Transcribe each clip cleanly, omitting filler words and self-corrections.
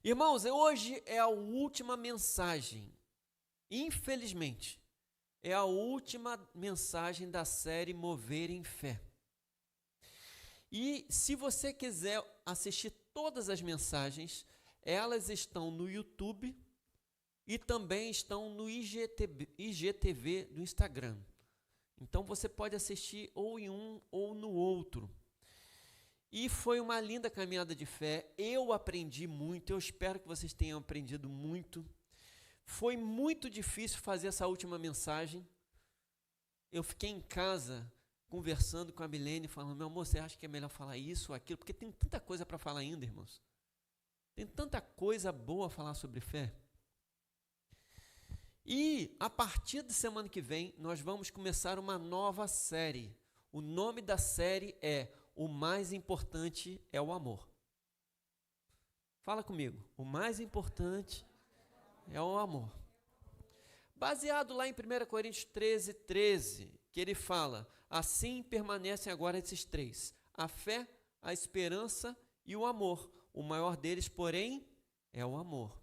Irmãos, hoje é a última mensagem, infelizmente, é a última mensagem da série Mover em Fé. E se você quiser assistir todas as mensagens, elas estão no YouTube e também estão no IGTV do Instagram. Então você pode assistir ou em um ou no outro. E foi uma linda caminhada de fé. Eu aprendi muito, eu espero que vocês tenham aprendido muito. Foi muito difícil fazer essa última mensagem. Eu fiquei em casa conversando com a Milene, falando: meu amor, você acha que é melhor falar isso ou aquilo? Porque tem tanta coisa para falar ainda, irmãos. Tem tanta coisa boa a falar sobre fé. E a partir de semana que vem, nós vamos começar uma nova série. O nome da série é O Mais Importante é o Amor. Fala comigo. O mais importante é o amor. Baseado lá em 1 Coríntios 13, que ele fala: assim permanecem agora esses três: a fé, a esperança e o amor. O maior deles, porém, é o amor.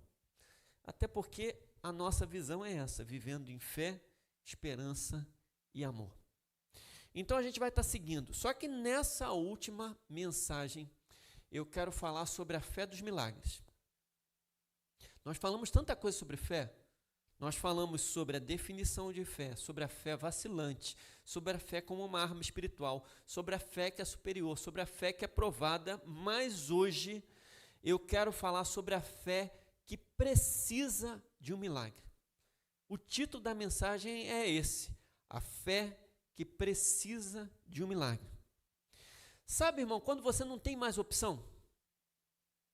Até porque a nossa visão é essa, vivendo em fé, esperança e amor. Então a gente vai estar seguindo. Só que nessa última mensagem, eu quero falar sobre a fé dos milagres. Nós falamos tanta coisa sobre fé. Nós falamos sobre a definição de fé, sobre a fé vacilante, sobre a fé como uma arma espiritual, sobre a fé que é superior, sobre a fé que é provada, mas hoje eu quero falar sobre a fé que precisa de um milagre. O título da mensagem é esse: a fé que precisa de um milagre. Sabe, irmão, quando você não tem mais opção?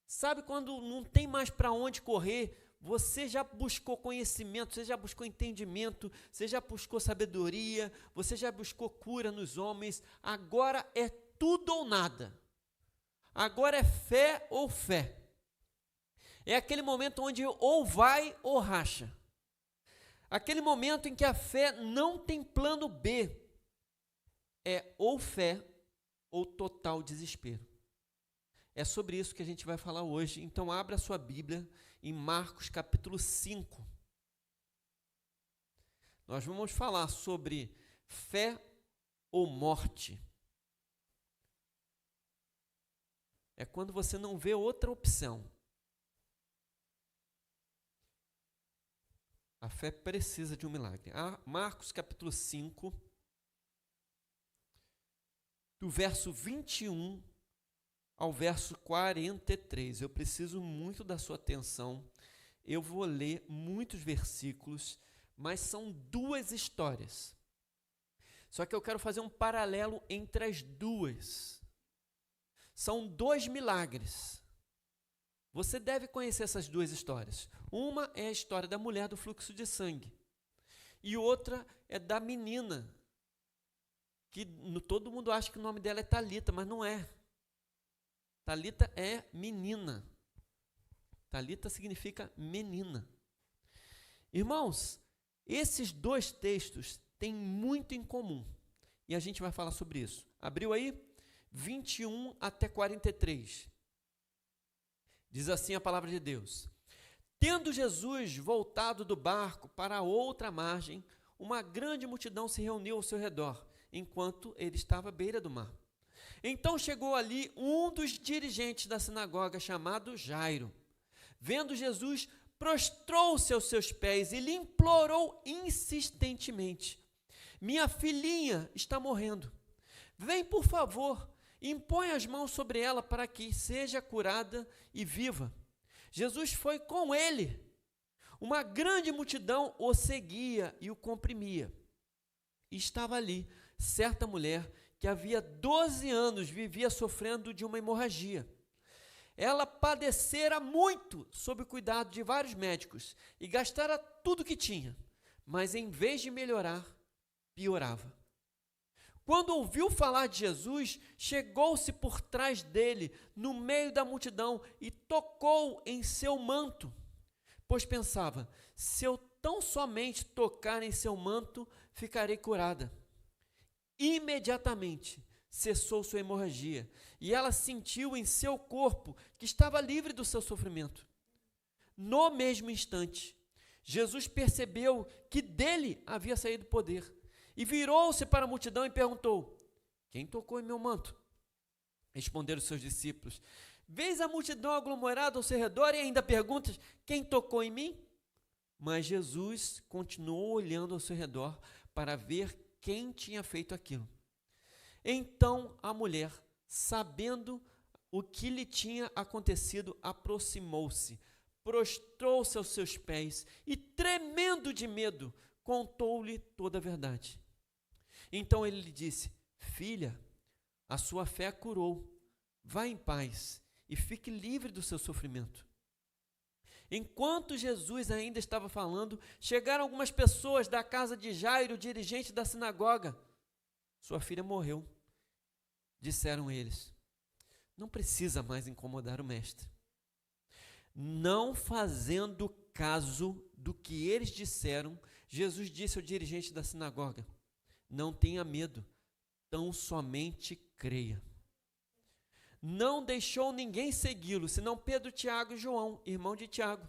Sabe quando não tem mais para onde correr? Você já buscou conhecimento, você já buscou entendimento, você já buscou sabedoria, você já buscou cura nos homens. Agora é tudo ou nada. Agora é fé ou fé. É aquele momento onde ou vai ou racha. Aquele momento em que a fé não tem plano B. É ou fé ou total desespero. É sobre isso que a gente vai falar hoje. Então abra a sua Bíblia em Marcos capítulo 5. Nós vamos falar sobre fé ou morte. É quando você não vê outra opção. A fé precisa de um milagre. Marcos capítulo 5, do verso 21 ao verso 43. Eu preciso muito da sua atenção. Eu vou ler muitos versículos, mas são duas histórias. Só que eu quero fazer um paralelo entre as duas. São dois milagres. Você deve conhecer essas duas histórias. Uma é a história da mulher do fluxo de sangue. E outra é da menina, que todo mundo acha que o nome dela é Talita, mas não é. Talita é menina. Talita significa menina. Irmãos, esses dois textos têm muito em comum. E a gente vai falar sobre isso. Abriu aí? 21 até 43. Diz assim a palavra de Deus: tendo Jesus voltado do barco para a outra margem, uma grande multidão se reuniu ao seu redor, enquanto ele estava à beira do mar. Então chegou ali um dos dirigentes da sinagoga, chamado Jairo. Vendo Jesus, prostrou-se aos seus pés e lhe implorou insistentemente: minha filhinha está morrendo. Vem, por favor, impõe as mãos sobre ela para que seja curada e viva. Jesus foi com ele. Uma grande multidão o seguia e o comprimia. E estava ali certa mulher que havia 12 anos vivia sofrendo de uma hemorragia. Ela padecera muito sob o cuidado de vários médicos e gastara tudo que tinha, mas em vez de melhorar, piorava. Quando ouviu falar de Jesus, chegou-se por trás dele, no meio da multidão, e tocou em seu manto, pois pensava: se eu tão somente tocar em seu manto, ficarei curada. Imediatamente cessou sua hemorragia, e ela sentiu em seu corpo que estava livre do seu sofrimento. No mesmo instante, Jesus percebeu que dele havia saído poder e virou-se para a multidão e perguntou: quem tocou em meu manto? Responderam seus discípulos: vês a multidão aglomerada ao seu redor e ainda perguntas: quem tocou em mim? Mas Jesus continuou olhando ao seu redor para ver quem tinha feito aquilo. Então a mulher, sabendo o que lhe tinha acontecido, aproximou-se, prostrou-se aos seus pés e, tremendo de medo, contou-lhe toda a verdade. Então ele lhe disse: filha, a sua fé a curou. Vá em paz e fique livre do seu sofrimento. Enquanto Jesus ainda estava falando, chegaram algumas pessoas da casa de Jairo, dirigente da sinagoga. Sua filha morreu. Disseram eles: não precisa mais incomodar o mestre. Não fazendo caso do que eles disseram, Jesus disse ao dirigente da sinagoga: não tenha medo, tão somente creia. Não deixou ninguém segui-lo, senão Pedro, Tiago e João, irmão de Tiago.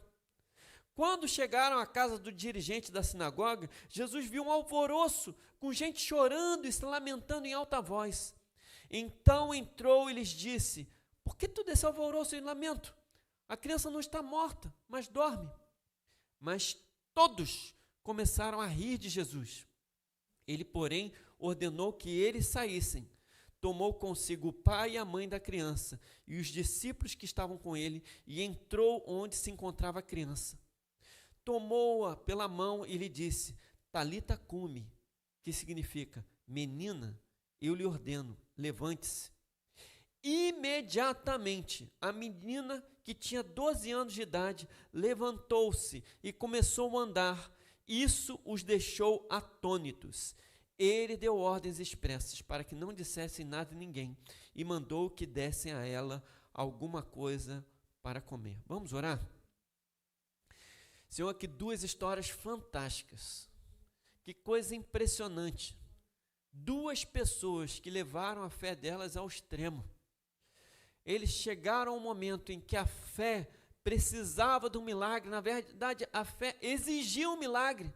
Quando chegaram à casa do dirigente da sinagoga, Jesus viu um alvoroço, com gente chorando e se lamentando em alta voz. Então entrou e lhes disse: por que todo esse alvoroço e lamento? A criança não está morta, mas dorme. Mas todos começaram a rir de Jesus. Ele, porém, ordenou que eles saíssem. Tomou consigo o pai e a mãe da criança e os discípulos que estavam com ele e entrou onde se encontrava a criança. Tomou-a pela mão e lhe disse: Talita cumi, que significa: menina, eu lhe ordeno, levante-se. Imediatamente, a menina, que tinha 12 anos de idade, levantou-se e começou a andar. Isso os deixou atônitos. Ele deu ordens expressas para que não dissessem nada a ninguém e mandou que dessem a ela alguma coisa para comer. Vamos orar? Senhor, aqui duas histórias fantásticas. Que coisa impressionante. Duas pessoas que levaram a fé delas ao extremo. Eles chegaram ao momento em que a fé precisava de um milagre. Na verdade, a fé exigia um milagre.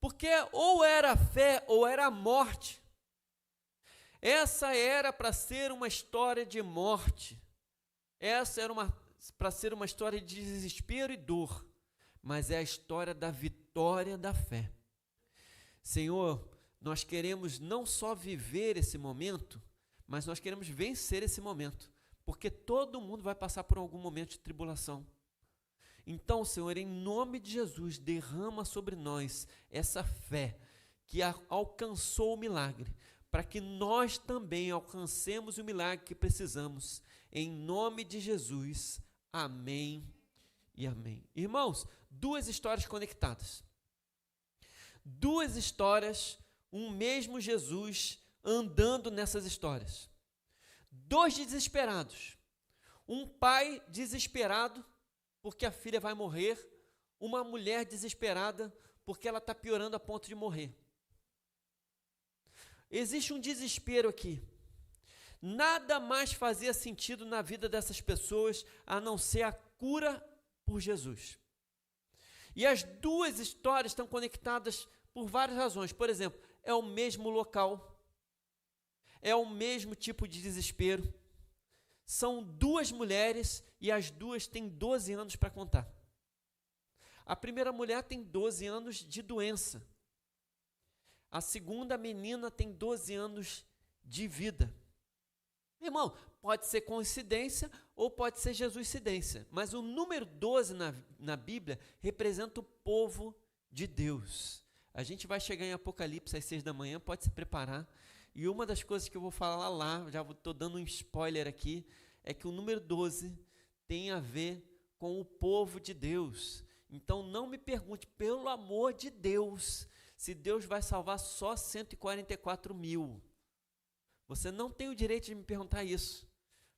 Porque ou era a fé ou era a morte. Essa era para ser uma história de morte. Essa era para ser uma história de desespero e dor. Mas é a história da vitória da fé. Senhor, nós queremos não só viver esse momento, mas nós queremos vencer esse momento. Porque todo mundo vai passar por algum momento de tribulação. Então, Senhor, em nome de Jesus, derrama sobre nós essa fé que alcançou o milagre, para que nós também alcancemos o milagre que precisamos. Em nome de Jesus, amém e amém. Irmãos, duas histórias conectadas. Duas histórias, um mesmo Jesus andando nessas histórias. Dois desesperados. Um pai desesperado porque a filha vai morrer, uma mulher desesperada porque ela está piorando a ponto de morrer. Existe um desespero aqui. Nada mais fazia sentido na vida dessas pessoas a não ser a cura por Jesus. E as duas histórias estão conectadas por várias razões. Por exemplo, é o mesmo local, é o mesmo tipo de desespero. São duas mulheres e as duas têm 12 anos para contar. A primeira mulher tem 12 anos de doença. A segunda menina tem 12 anos de vida. Irmão, pode ser coincidência ou pode ser jesuicidência, mas o número 12 na Bíblia representa o povo de Deus. A gente vai chegar em Apocalipse às 6 da manhã, pode se preparar. E uma das coisas que eu vou falar lá, já estou dando um spoiler aqui, é que o número 12 tem a ver com o povo de Deus. Então não me pergunte, pelo amor de Deus, se Deus vai salvar só 144 mil. Você não tem o direito de me perguntar isso.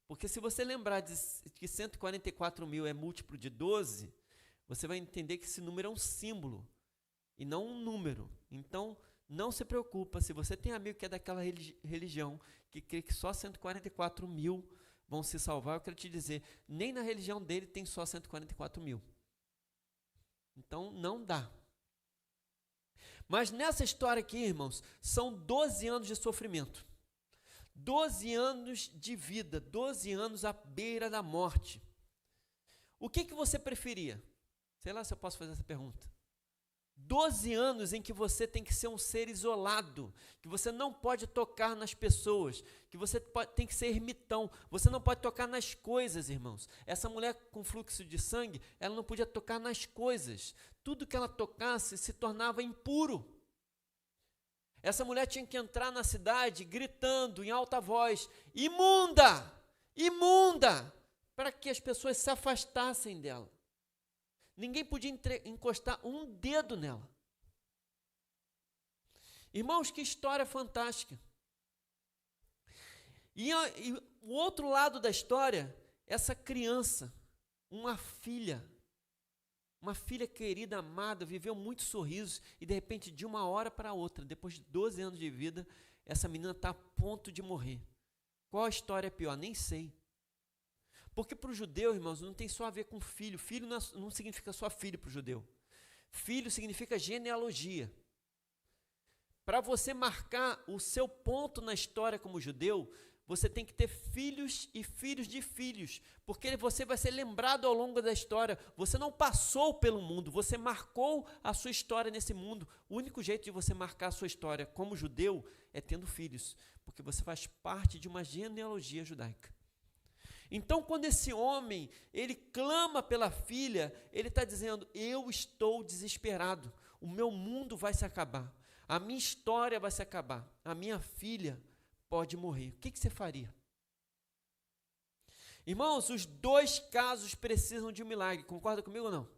Porque se você lembrar que 144 mil é múltiplo de 12, você vai entender que esse número é um símbolo e não um número. Então, não se preocupa, se você tem amigo que é daquela religião que crê que só 144 mil vão se salvar, eu quero te dizer, nem na religião dele tem só 144 mil. Então, não dá. Mas nessa história aqui, irmãos, são 12 anos de sofrimento. 12 anos de vida, 12 anos à beira da morte. O que você preferia? Sei lá se eu posso fazer essa pergunta. 12 anos em que você tem que ser um ser isolado, que você não pode tocar nas pessoas, que você tem que ser ermitão, você não pode tocar nas coisas, irmãos. Essa mulher com fluxo de sangue, ela não podia tocar nas coisas. Tudo que ela tocasse se tornava impuro. Essa mulher tinha que entrar na cidade gritando em alta voz: imunda, imunda, para que as pessoas se afastassem dela. Ninguém podia encostar um dedo nela. Irmãos, que história fantástica. E o outro lado da história, essa criança, uma filha querida, amada, viveu muitos sorrisos e de repente, de uma hora para outra, depois de 12 anos de vida, essa menina está a ponto de morrer. Qual a história é pior? Nem sei. Porque para o judeu, irmãos, não tem só a ver com filho. Filho não significa só filho para o judeu. Filho significa genealogia. Para você marcar o seu ponto na história como judeu, você tem que ter filhos e filhos de filhos, porque você vai ser lembrado ao longo da história. Você não passou pelo mundo, você marcou a sua história nesse mundo. O único jeito de você marcar a sua história como judeu é tendo filhos, porque você faz parte de uma genealogia judaica. Então, quando esse homem, ele clama pela filha, ele está dizendo: eu estou desesperado, o meu mundo vai se acabar, a minha história vai se acabar, a minha filha pode morrer. O que você faria? Irmãos, os dois casos precisam de um milagre, concorda comigo ou não?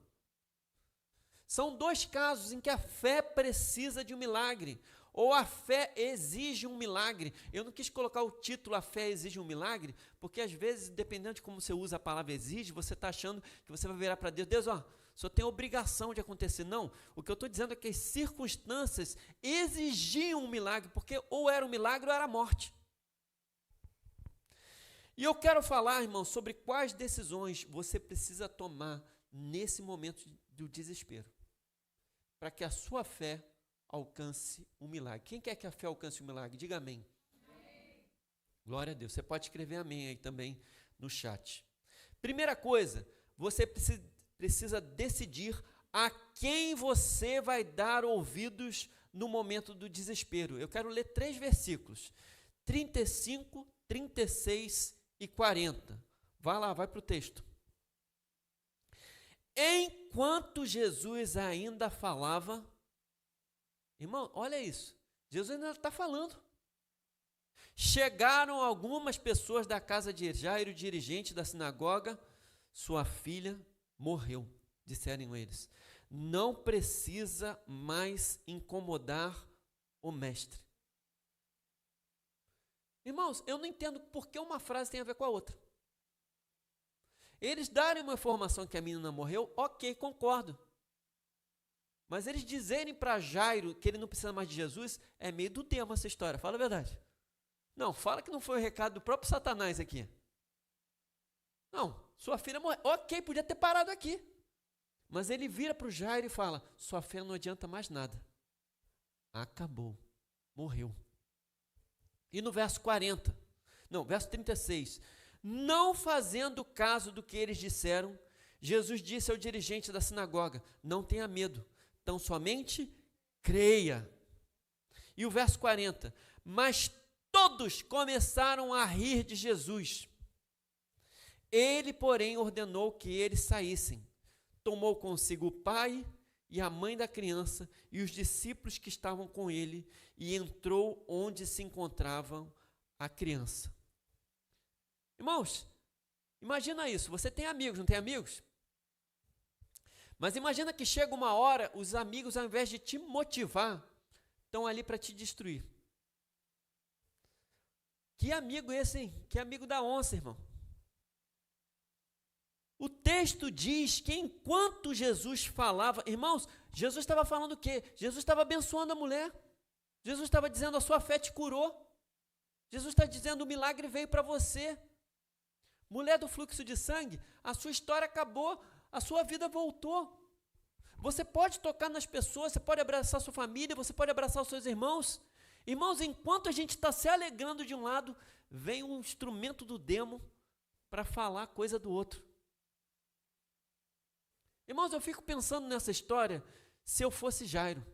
São dois casos em que a fé precisa de um milagre, ou a fé exige um milagre. Eu não quis colocar o título "A fé exige um milagre", porque às vezes, dependendo de como você usa a palavra exige, você está achando que você vai virar para Deus: Deus, só tem obrigação de acontecer. Não, o que eu estou dizendo é que as circunstâncias exigiam um milagre, porque ou era um milagre ou era a morte. E eu quero falar, irmão, sobre quais decisões você precisa tomar nesse momento do desespero, para que a sua fé alcance um milagre. Quem quer que a fé alcance um milagre? Diga amém. Amém. Glória a Deus. Você pode escrever amém aí também no chat. Primeira coisa, você precisa decidir a quem você vai dar ouvidos no momento do desespero. Eu quero ler 3 versículos, 35, 36 e 40. Vai lá, vai para o texto. Enquanto Jesus ainda falava, irmão, olha isso, Jesus ainda está falando. Chegaram algumas pessoas da casa de Jairo, dirigente da sinagoga. Sua filha morreu, disseram eles. Não precisa mais incomodar o mestre. Irmãos, eu não entendo por que uma frase tem a ver com a outra. Eles darem uma informação que a menina morreu, ok, concordo. Mas eles dizerem para Jairo que ele não precisa mais de Jesus, é meio do tema essa história, fala a verdade. Não, fala que não foi o recado do próprio Satanás aqui. Não, sua filha morreu, ok, podia ter parado aqui. Mas ele vira para o Jairo e fala: sua fé não adianta mais nada. Acabou, morreu. E no verso 36, não fazendo caso do que eles disseram, Jesus disse ao dirigente da sinagoga: não tenha medo, tão somente creia. E o verso 40, mas todos começaram a rir de Jesus. Ele, porém, ordenou que eles saíssem. Tomou consigo o pai e a mãe da criança e os discípulos que estavam com ele e entrou onde se encontrava a criança. Irmãos, imagina isso, você tem amigos, não tem amigos? Mas imagina que chega uma hora, os amigos, ao invés de te motivar, estão ali para te destruir. Que amigo esse, hein? Que amigo da onça, irmão. O texto diz que enquanto Jesus falava, irmãos, Jesus estava falando o quê? Jesus estava abençoando a mulher. Jesus estava dizendo: a sua fé te curou. Jesus está dizendo: o milagre veio para você. Mulher do fluxo de sangue, a sua história acabou, a sua vida voltou. Você pode tocar nas pessoas, você pode abraçar sua família, você pode abraçar os seus irmãos. Irmãos, enquanto a gente está se alegrando de um lado, vem um instrumento do demo para falar coisa do outro. Irmãos, eu fico pensando nessa história, se eu fosse Jairo.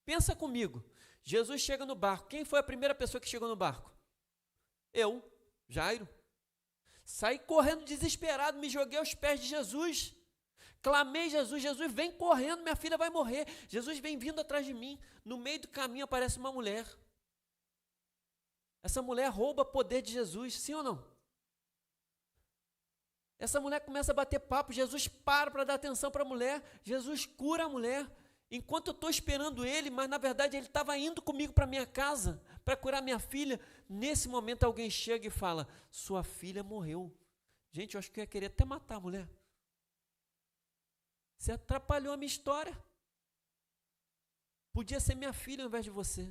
Pensa comigo, Jesus chega no barco. Quem foi a primeira pessoa que chegou no barco? Eu, Jairo. Saí correndo desesperado, me joguei aos pés de Jesus. Clamei Jesus, Jesus vem correndo, minha filha vai morrer. Jesus vem vindo atrás de mim. No meio do caminho aparece uma mulher. Essa mulher rouba poder de Jesus, sim ou não? Essa mulher começa a bater papo, Jesus para dar atenção para a mulher, Jesus cura a mulher. Enquanto eu estou esperando ele, mas na verdade ele estava indo comigo para minha casa, para curar minha filha. Nesse momento alguém chega e fala, sua filha morreu. Gente, eu acho que eu ia querer até matar a mulher. Você atrapalhou a minha história. Podia ser minha filha ao invés de você.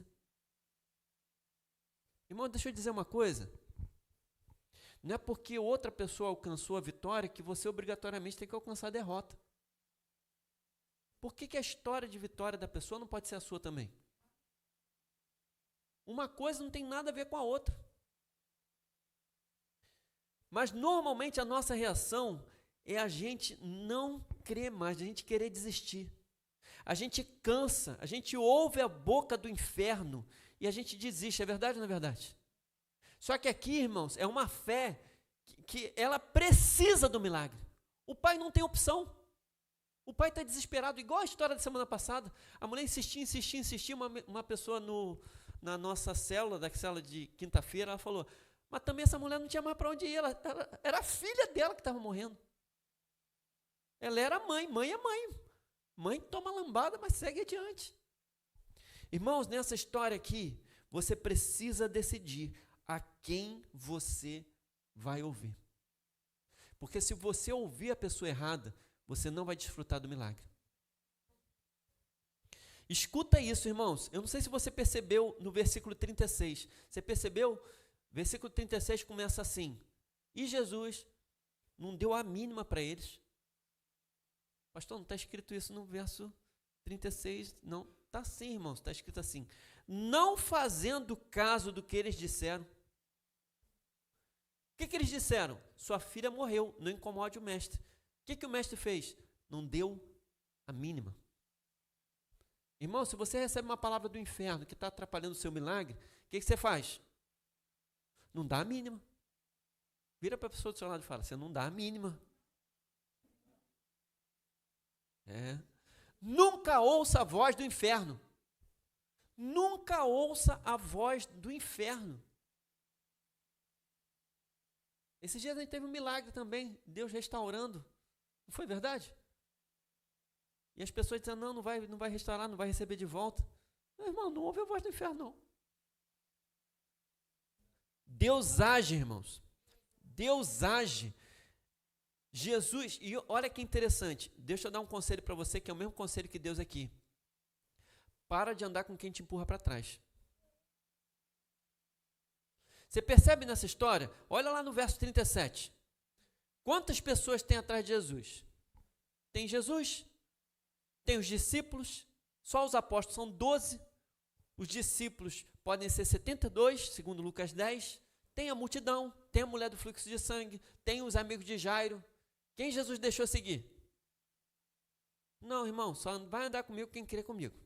Irmão, deixa eu dizer uma coisa. Não é porque outra pessoa alcançou a vitória que você obrigatoriamente tem que alcançar a derrota. Por que a história de vitória da pessoa não pode ser a sua também? Uma coisa não tem nada a ver com a outra. Mas normalmente a nossa reação é a gente não crer mais, a gente querer desistir. A gente cansa, a gente ouve a boca do inferno e a gente desiste, é verdade ou não é verdade? Só que aqui, irmãos, é uma fé que ela precisa do milagre. O pai não tem opção. O pai está desesperado, igual a história da semana passada. A mulher insistia, uma pessoa na nossa célula, da célula de quinta-feira, ela falou, mas também essa mulher não tinha mais para onde ir, era a filha dela que estava morrendo. Ela era mãe é mãe. Mãe toma lambada, mas segue adiante. Irmãos, nessa história aqui, você precisa decidir a quem você vai ouvir. Porque se você ouvir a pessoa errada, você não vai desfrutar do milagre. Escuta isso, irmãos. Eu não sei se você percebeu no versículo 36. Você percebeu? Versículo 36 começa assim. E Jesus não deu a mínima para eles. Pastor, não está escrito isso no verso 36? Não, está sim, irmãos. Está escrito assim. Não fazendo caso do que eles disseram. O que eles disseram? Sua filha morreu, não incomode o mestre. O que o mestre fez? Não deu a mínima. Irmão, se você recebe uma palavra do inferno que está atrapalhando o seu milagre, o que você faz? Não dá a mínima. Vira para a pessoa do seu lado e fala, você não dá a mínima. Nunca ouça a voz do inferno. Nunca ouça a voz do inferno. Esses dias a gente teve um milagre também, Deus restaurando. Não foi verdade? E as pessoas dizendo, não vai restaurar, não vai receber de volta. Meu irmão, não ouve a voz do inferno, não. Deus age, irmãos. Deus age. Jesus, e olha que interessante, deixa eu dar um conselho para você, que é o mesmo conselho que Deus aqui. Para de andar com quem te empurra para trás. Você percebe nessa história? Olha lá no verso 37. Quantas pessoas tem atrás de Jesus? Tem Jesus, tem os discípulos, só os apóstolos são 12, os discípulos podem ser 72, segundo Lucas 10, tem a multidão, tem a mulher do fluxo de sangue, tem os amigos de Jairo. Quem Jesus deixou seguir? Não, irmão, só vai andar comigo quem crê comigo.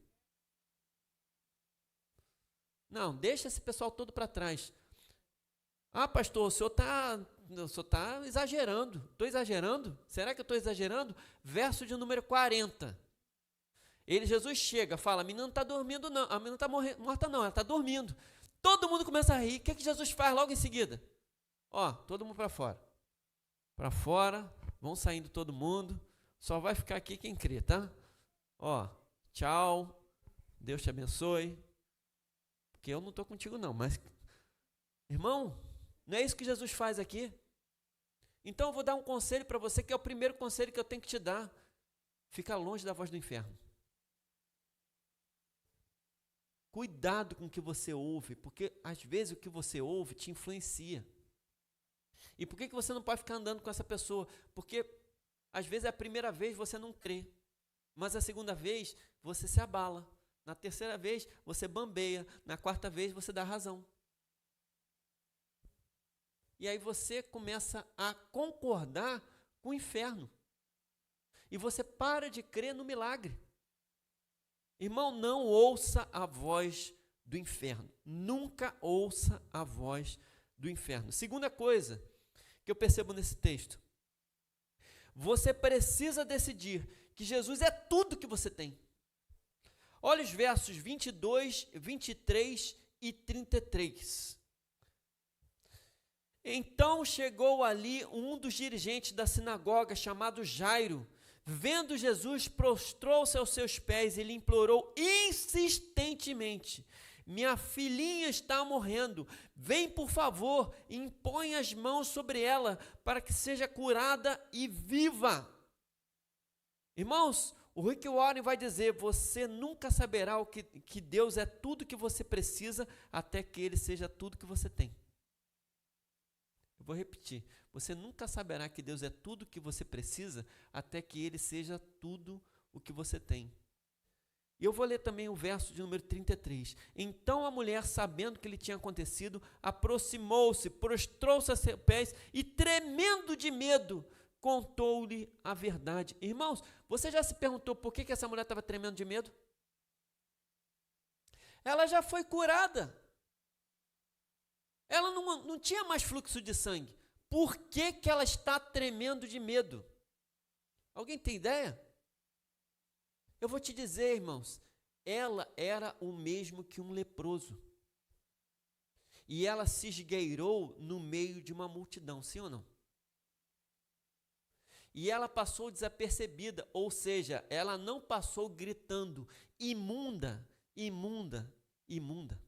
Não, deixa esse pessoal todo para trás. Ah, pastor, o senhor está exagerando. Estou exagerando? Será que eu estou exagerando? Verso de número 40. Jesus chega, fala, a menina não está dormindo não, a menina não está morta não, ela está dormindo. Todo mundo começa a rir. O que Jesus faz logo em seguida? Todo mundo para fora. Para fora, vão saindo todo mundo, só vai ficar aqui quem crê, tá? Tchau, Deus te abençoe, porque eu não estou contigo não, mas, irmão, não é isso que Jesus faz aqui? Então eu vou dar um conselho para você, que é o primeiro conselho que eu tenho que te dar. Fica longe da voz do inferno. Cuidado com o que você ouve, porque às vezes o que você ouve te influencia. E por que você não pode ficar andando com essa pessoa? Porque Às vezes, a primeira vez você não crê, mas a segunda vez você se abala. Na terceira vez você bambeia, na quarta vez você dá razão. E aí você começa a concordar com o inferno. E você para de crer no milagre. Irmão, não ouça a voz do inferno. Nunca ouça a voz do inferno. Segunda coisa que eu percebo nesse texto. Você precisa decidir que Jesus é tudo que você tem. Olha os versos 22, 23 e 33. Então chegou ali um dos dirigentes da sinagoga, chamado Jairo. Vendo Jesus, prostrou-se aos seus pés e lhe implorou insistentemente: minha filhinha está morrendo, vem por favor, e impõe as mãos sobre ela, para que seja curada e viva. Irmãos, o Rick Warren vai dizer: você nunca saberá que Deus é tudo que você precisa, até que Ele seja tudo que você tem. Eu vou repetir: você nunca saberá que Deus é tudo que você precisa, até que Ele seja tudo o que você tem. E eu vou ler também o verso de número 33. Então a mulher, sabendo o que lhe tinha acontecido, aproximou-se, prostrou-se a seus pés e, tremendo de medo, contou-lhe a verdade. Irmãos, você já se perguntou por que essa mulher estava tremendo de medo? Ela já foi curada. Ela não tinha mais fluxo de sangue. Por que ela está tremendo de medo? Alguém tem ideia? Eu vou te dizer, irmãos, ela era o mesmo que um leproso. E ela se esgueirou no meio de uma multidão, sim ou não? E ela passou desapercebida, ou seja, ela não passou gritando: imunda, imunda, imunda.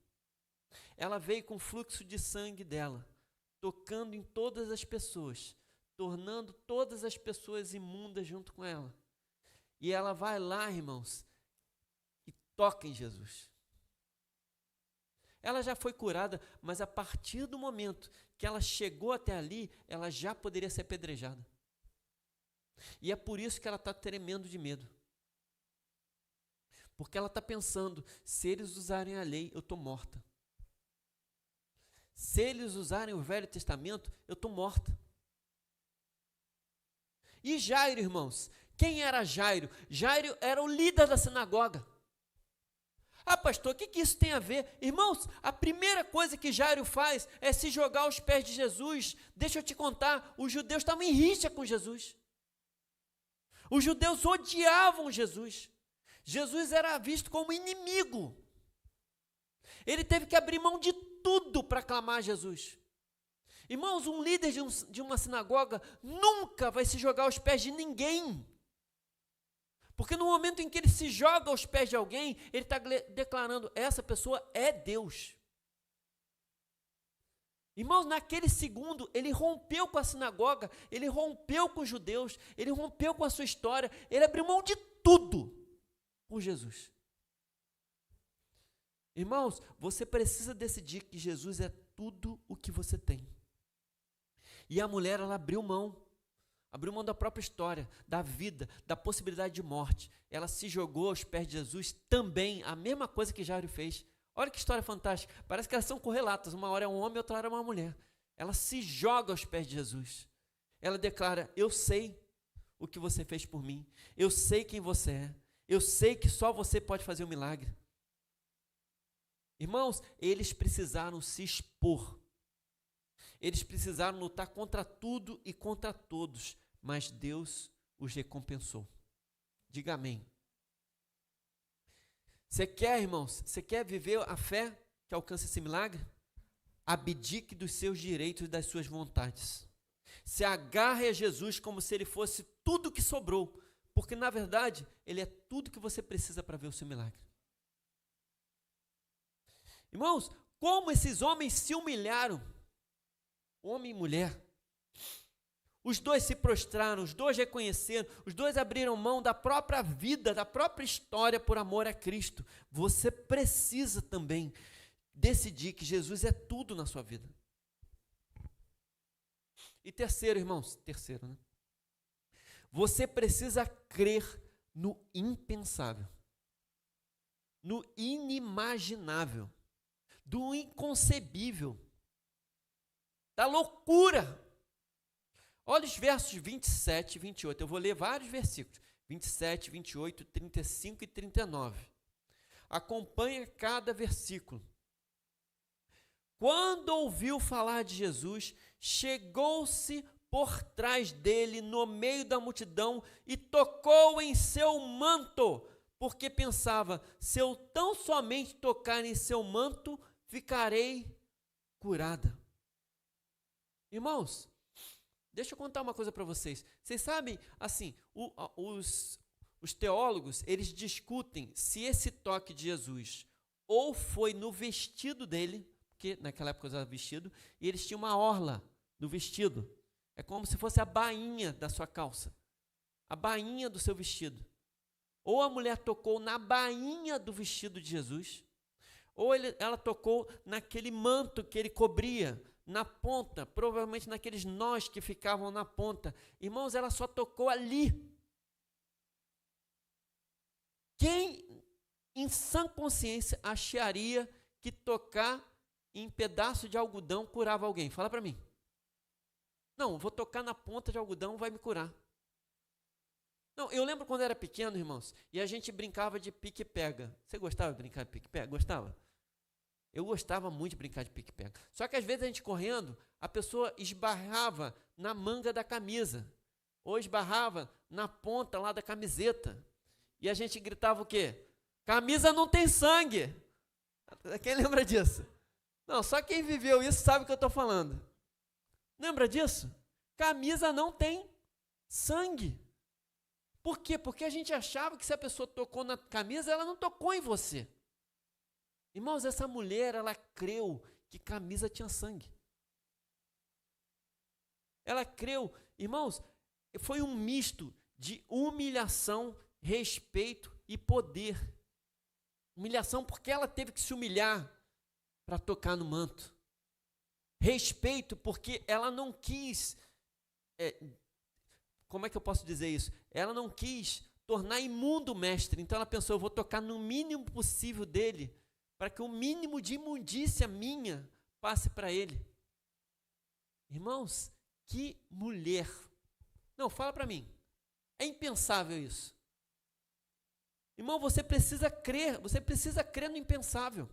Ela veio com o fluxo de sangue dela, tocando em todas as pessoas, tornando todas as pessoas imundas junto com ela. E ela vai lá, irmãos, e toca em Jesus. Ela já foi curada, mas a partir do momento que ela chegou até ali, ela já poderia ser apedrejada. E é por isso que ela está tremendo de medo. Porque ela está pensando: se eles usarem a lei, eu estou morta. Se eles usarem o Velho Testamento, eu estou morta. E Jairo, irmãos, quem era Jairo? Jairo era o líder da sinagoga. Ah, pastor, o que isso tem a ver? Irmãos, a primeira coisa que Jairo faz é se jogar aos pés de Jesus. Deixa eu te contar, os judeus estavam em rixa com Jesus. Os judeus odiavam Jesus. Jesus era visto como inimigo. Ele teve que abrir mão de tudo para clamar a Jesus. Irmãos, um líder de uma sinagoga nunca vai se jogar aos pés de ninguém. Porque no momento em que ele se joga aos pés de alguém, ele está declarando: essa pessoa é Deus. Irmãos, naquele segundo, ele rompeu com a sinagoga, ele rompeu com os judeus, ele rompeu com a sua história, ele abriu mão de tudo por Jesus. Irmãos, você precisa decidir que Jesus é tudo o que você tem. E a mulher, ela abriu mão da própria história, da vida, da possibilidade de morte. Ela se jogou aos pés de Jesus também, a mesma coisa que Jairo fez. Olha que história fantástica, parece que elas são correlatas, uma hora é um homem, outra hora é uma mulher. Ela se joga aos pés de Jesus. Ela declara: eu sei o que você fez por mim, eu sei quem você é, eu sei que só você pode fazer o milagre. Irmãos, eles precisaram se expor, eles precisaram lutar contra tudo e contra todos, mas Deus os recompensou. Diga amém. Você quer, irmãos, você quer viver a fé que alcança esse milagre? Abdique dos seus direitos e das suas vontades. Se agarre a Jesus como se ele fosse tudo que sobrou, porque na verdade ele é tudo que você precisa para ver o seu milagre. Irmãos, como esses homens se humilharam, homem e mulher. Os dois se prostraram, os dois reconheceram, os dois abriram mão da própria vida, da própria história por amor a Cristo. Você precisa também decidir que Jesus é tudo na sua vida. E terceiro, irmãos, Você precisa crer no impensável, no inimaginável, do inconcebível, da loucura. Olha os versos 27 e 28. Eu vou ler vários versículos. 27, 28, 35 e 39. Acompanha cada versículo. Quando ouviu falar de Jesus, chegou-se por trás dele, no meio da multidão, e tocou em seu manto, porque pensava, se eu tão somente tocar em seu manto, ficarei curada. Irmãos, deixa eu contar uma coisa para vocês. Vocês sabem, assim, os teólogos, eles discutem se esse toque de Jesus ou foi no vestido dele, porque naquela época usava vestido, e eles tinham uma orla no vestido. É como se fosse a bainha da sua calça, a bainha do seu vestido. Ou a mulher tocou na bainha do vestido de Jesus, ou ela tocou naquele manto que ele cobria, na ponta, provavelmente naqueles nós que ficavam na ponta. Irmãos, ela só tocou ali. Quem, em sã consciência, acharia que tocar em pedaço de algodão curava alguém? Fala para mim. Não, vou tocar na ponta de algodão, vai me curar. Não, eu lembro quando era pequeno, irmãos, e a gente brincava de pique-pega. Você gostava de brincar de pique-pega? Gostava? Eu gostava muito de brincar de pique-pega. Só que às vezes a gente correndo, a pessoa esbarrava na manga da camisa, ou esbarrava na ponta lá da camiseta. E a gente gritava o quê? Camisa não tem sangue. Quem lembra disso? Não, só quem viveu isso sabe o que eu estou falando. Lembra disso? Camisa não tem sangue. Por quê? Porque a gente achava que se a pessoa tocou na camisa, ela não tocou em você. Irmãos, essa mulher, ela creu que camisa tinha sangue. Ela creu, irmãos, foi um misto de humilhação, respeito e poder. Humilhação porque ela teve que se humilhar para tocar no manto. Respeito porque ela não quis, como é que eu posso dizer isso? Ela não quis tornar imundo o mestre, então ela pensou, eu vou tocar no mínimo possível dele, para que o mínimo de imundícia minha passe para ele. Irmãos, que mulher. Não, fala para mim. É impensável isso. Irmão, você precisa crer no impensável.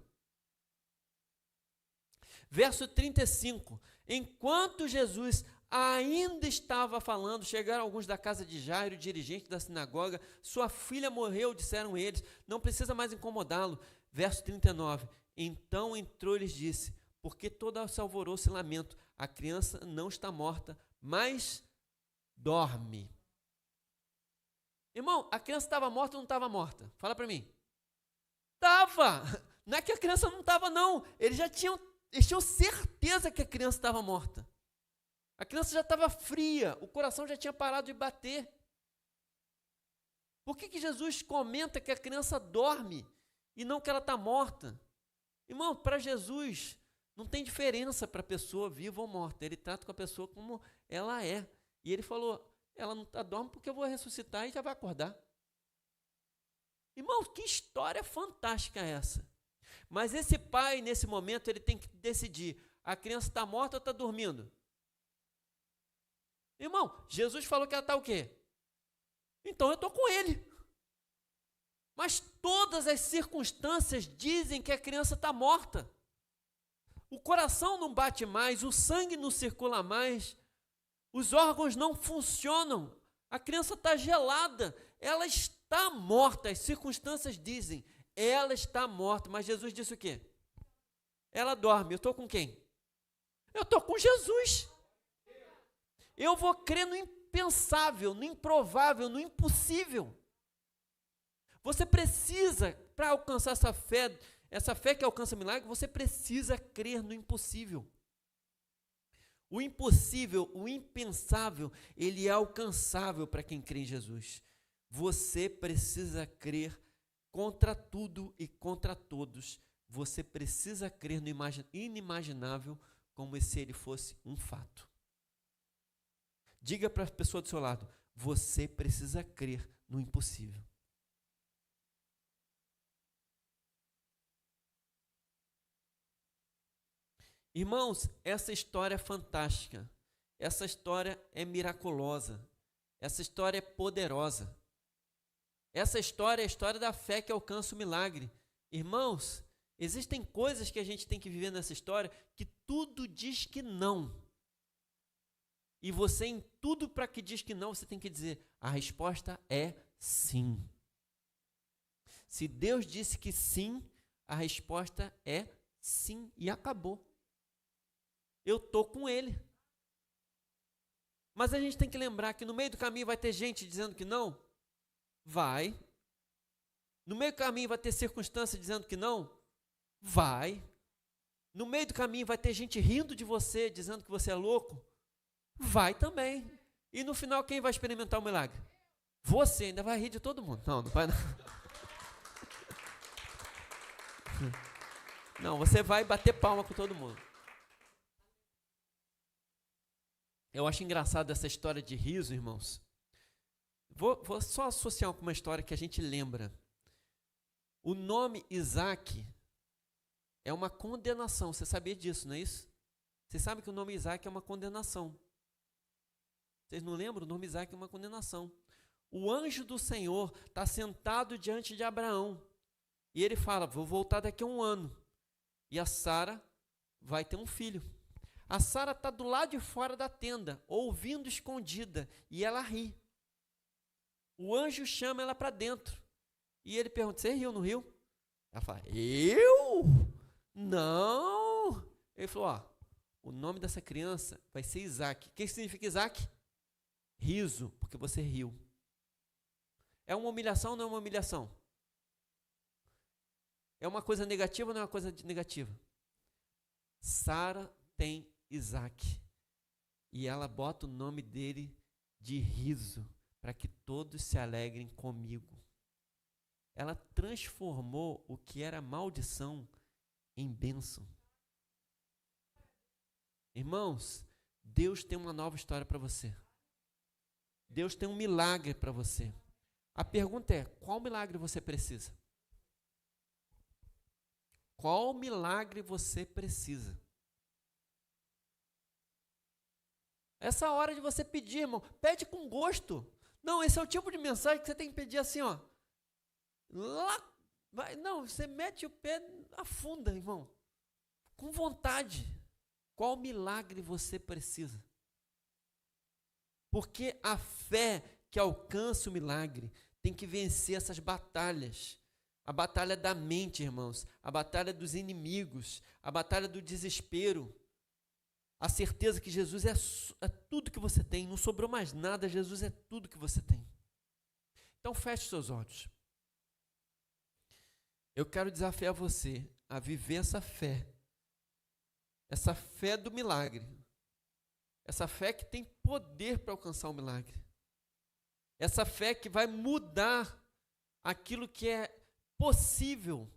Verso 35, enquanto Jesus ainda estava falando, chegaram alguns da casa de Jairo, dirigente da sinagoga, sua filha morreu, disseram eles, não precisa mais incomodá-lo. Verso 39, então entrou e lhes disse, porque todo esse alvoroço e lamento, a criança não está morta, mas dorme. Irmão, a criança estava morta ou não estava morta? Fala para mim. Estava! Não é que a criança não estava não, eles tinham certeza que a criança estava morta. A criança já estava fria, o coração já tinha parado de bater. Por que Jesus comenta que a criança dorme e não que ela está morta? Irmão, para Jesus não tem diferença para a pessoa viva ou morta, ele trata com a pessoa como ela é. E ele falou, ela não dorme porque eu vou ressuscitar e já vai acordar. Irmão, que história fantástica é essa? Mas esse pai, nesse momento, ele tem que decidir, a criança está morta ou está dormindo? Irmão, Jesus falou que ela está o quê? Então eu estou com ele. Mas todas as circunstâncias dizem que a criança está morta. O coração não bate mais, o sangue não circula mais, os órgãos não funcionam, a criança está gelada, ela está morta, as circunstâncias dizem, ela está morta, mas Jesus disse o quê? Ela dorme, eu estou com quem? Eu estou com Jesus. Eu vou crer no impensável, no improvável, no impossível. Você precisa, para alcançar essa fé que alcança milagre, você precisa crer no impossível. O impossível, o impensável, ele é alcançável para quem crê em Jesus. Você precisa crer contra tudo e contra todos. Você precisa crer no inimaginável como se ele fosse um fato. Diga para a pessoa do seu lado, você precisa crer no impossível. Irmãos, essa história é fantástica, essa história é miraculosa, essa história é poderosa, essa história é a história da fé que alcança o milagre. Irmãos, existem coisas que a gente tem que viver nessa história que tudo diz que não, e você em tudo para que diz que não, você tem que dizer, a resposta é sim. Se Deus disse que sim, a resposta é sim, e acabou. Eu estou com Ele. Mas a gente tem que lembrar que no meio do caminho vai ter gente dizendo que não? Vai. No meio do caminho vai ter circunstância dizendo que não? Vai. No meio do caminho vai ter gente rindo de você, dizendo que você é louco? Vai também. E no final quem vai experimentar o milagre? Você ainda vai rir de todo mundo. Não vai não. Não, você vai bater palma com todo mundo. Eu acho engraçado essa história de riso, irmãos. Vou só associar com uma história que a gente lembra. O nome Isaac é uma condenação. Você sabia disso, não é isso? Você sabe que o nome Isaac é uma condenação. Vocês não lembram? O nome Isaac é uma condenação. O anjo do Senhor está sentado diante de Abraão. E ele fala, vou voltar daqui a 1 ano. E a Sara vai ter um filho. A Sara está do lado de fora da tenda, ouvindo escondida, e ela ri. O anjo chama ela para dentro. E ele pergunta, você riu, não riu? Ela fala, eu? Não. Ele falou, o nome dessa criança vai ser Isaac. O que significa Isaac? Riso, porque você riu. É uma humilhação ou não é uma humilhação? É uma coisa negativa ou não é uma coisa negativa? Sara tem Isaac, e ela bota o nome dele de riso, para que todos se alegrem comigo. Ela transformou o que era maldição em bênção. Irmãos, Deus tem uma nova história para você. Deus tem um milagre para você. A pergunta é, qual milagre você precisa? Qual milagre você precisa? Essa hora de você pedir, irmão, pede com gosto. Não, esse é o tipo de mensagem que você tem que pedir assim, lá, vai, não, você mete o pé, afunda, irmão, com vontade. Qual milagre você precisa? Porque a fé que alcança o milagre tem que vencer essas batalhas. A batalha da mente, irmãos, a batalha dos inimigos, a batalha do desespero. A certeza que Jesus é tudo que você tem, não sobrou mais nada, Jesus é tudo que você tem. Então feche seus olhos. Eu quero desafiar você a viver essa fé do milagre, essa fé que tem poder para alcançar o milagre, essa fé que vai mudar aquilo que é possível,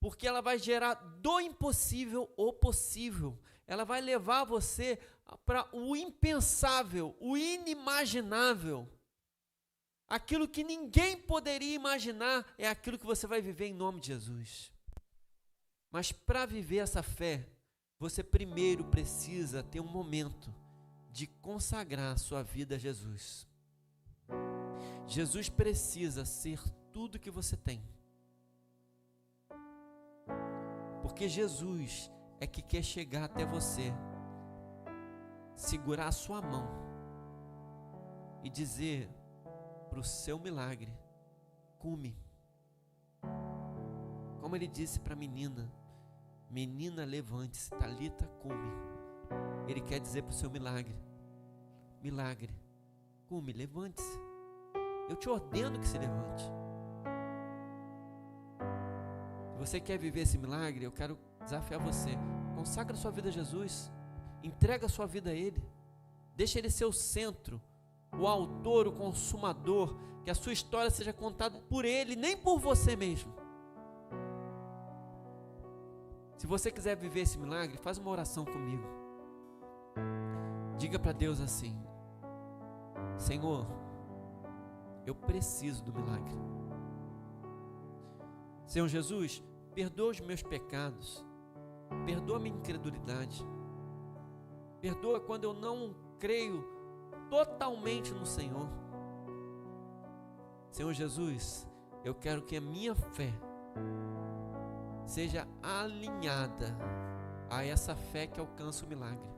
porque ela vai gerar do impossível o possível. Ela vai levar você para o impensável, o inimaginável. Aquilo que ninguém poderia imaginar é aquilo que você vai viver em nome de Jesus. Mas para viver essa fé, você primeiro precisa ter um momento de consagrar a sua vida a Jesus. Jesus precisa ser tudo que você tem. Porque Jesus é que quer chegar até você, segurar a sua mão e dizer para o seu milagre, cume. Como ele disse para a menina, levante-se, Talita, cume. Ele quer dizer para o seu milagre, cume, levante-se. Eu te ordeno que se levante. Se você quer viver esse milagre, eu quero desafiar você. Consagra sua vida a Jesus. Entrega sua vida a Ele. Deixa Ele ser o centro, o autor, o consumador. Que a sua história seja contada por Ele, nem por você mesmo. Se você quiser viver esse milagre, faz uma oração comigo. Diga para Deus assim: Senhor, Eu preciso do milagre. Senhor Jesus, perdoa os meus pecados, perdoa a minha incredulidade, perdoa quando eu não creio totalmente no Senhor. Senhor Jesus, eu quero que a minha fé seja alinhada a essa fé que alcança o milagre.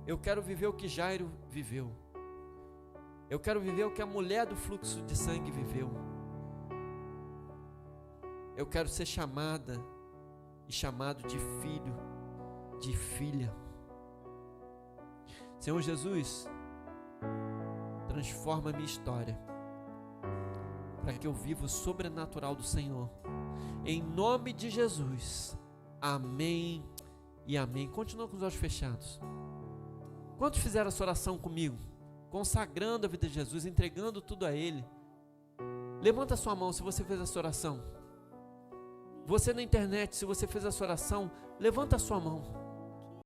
Eu quero viver o que Jairo viveu. Eu quero viver o que a mulher do fluxo de sangue viveu. Eu quero ser chamada e chamado de filho, de filha. Senhor Jesus, transforma a minha história, para que eu viva o sobrenatural do Senhor. Em nome de Jesus. Amém e amém. Continua com os olhos fechados. Quantos fizeram essa oração comigo? Consagrando a vida de Jesus, entregando tudo a Ele. Levanta a sua mão se você fez essa oração. Você na internet, se você fez essa oração, levanta a sua mão.